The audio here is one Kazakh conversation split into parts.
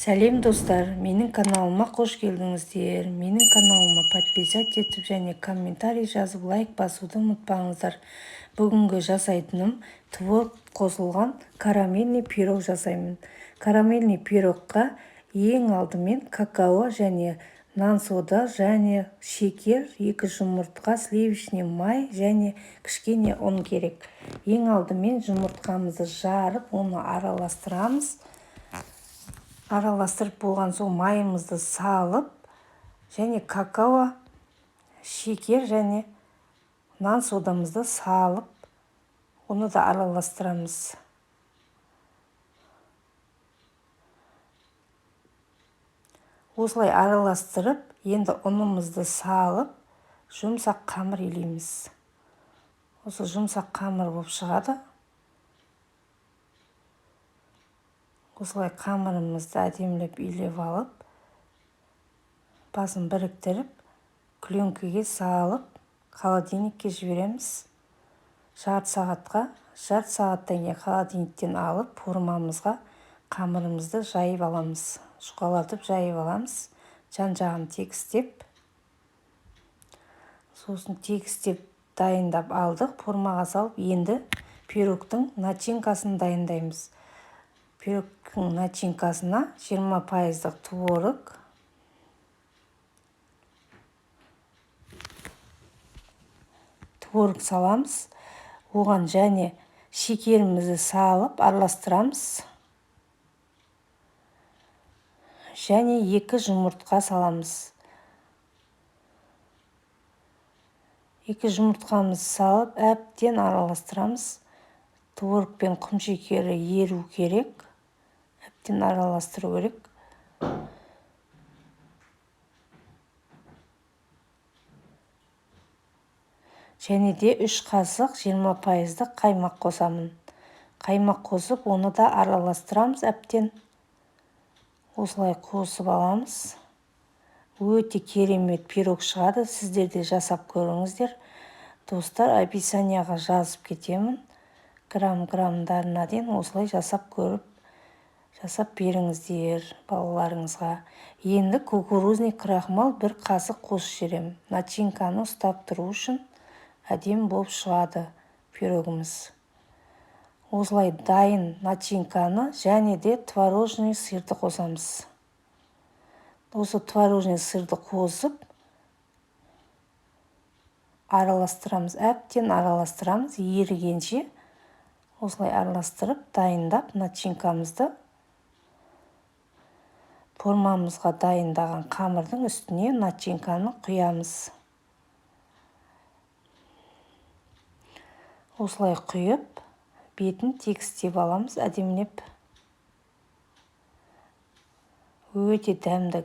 Сәлем достар, менің каналыма қош келдіңіздер. Менің каналыма подписать етіп және комментарий жазып лайк басуды ұмытпаңыздар. Бүгінгі жасайтыным творог қосылған карамельный пирог жасаймын. Карамельный пирогқа ең алдымен какао және нан сода және шекер, 2 жұмыртқа, сливочный май және кішкене ұн керек. Ең алдымен жұмыртқамызды жарып, оны араластырамыз. Араластырып болған соң майымызды салып, және какао, шекер және нан содамызды салып, оны да араластырамыз. Осылай араластырып, енді ұнымызды салып, жұмсақ қамыр илейміз. Осы жұмсақ қамыр болып шығады. Осылай қамырымызды әдемілеп илеп алып, басын біріктіріп, пленкаға салып, холодильникке жібереміз. Жарты сағаттан кейін холодильниктен алып, формамызға қамырымызды жайып аламыз. Жұқалатып жайып аламыз. Жан-жағын тегістеп. Сосын тегістеп дайындап алдық, формаға салып, енді пирогтың начинкасын дайындаймыз. Пирогтың начинкасына 20% творог саламыз. Оған және шекерімізді салып араластырамыз. Және 2 жұмыртқа саламыз. 2 жұмыртқамызды салып, әбден араластырамыз. Творог пен құм шекері еру керек. Әбден араластыру керек. Және де 3 қасық 20% қаймақ қосамын. Қаймақ қосып, оны да араластырамыз әбден. Осылай қосып аламыз. Өте керемет пирог шығады. Сіздер де жасап көріңіздер. Достар, описанияға жазып кетемін. Грамдарына дейін осылай жасап беріңіздер балаларыңызға. Енді кукурузный крахмал 1 қасық қосып жіберемін. Начинканы ұстап тұру үшін әдемі болып шығады пирогымыз. Осылай дайын начинканы және де творожный сырды қосамыз. Осы творожный сырды қосып араластырамыз, әбден араластырамыз, ерігенше. Осылай араластырып, дайындап, начинкамызды формамызға дайындаған қамырдың үстіне начинканы құямыз. Осылай құйып, бетін тегістеп аламыз, әдемілеп. Өте дәмді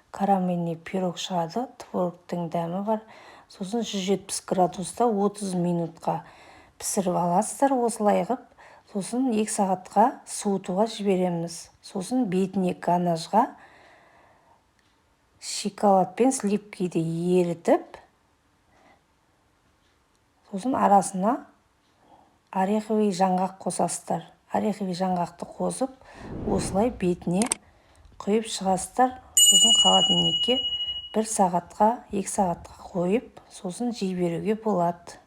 карамельный пирог шығады, творогтың дәмі бар. Сосын 170 градуста 30 минутқа пісіріп аласыздар осылай ғып. Сосын 2 сағатқа суытуға жібереміз. Сосын бетіне ганажға шоколад пен сливкиді ерітіп, сосын арасына ореховый жаңғақ қосасыздар. Ореховый жаңғақты қосып, осылай бетіне құйып шығасыздар. Сосын холодильникке 1 сағатқа, 2 сағатқа қойып, сосын жей беруге болады.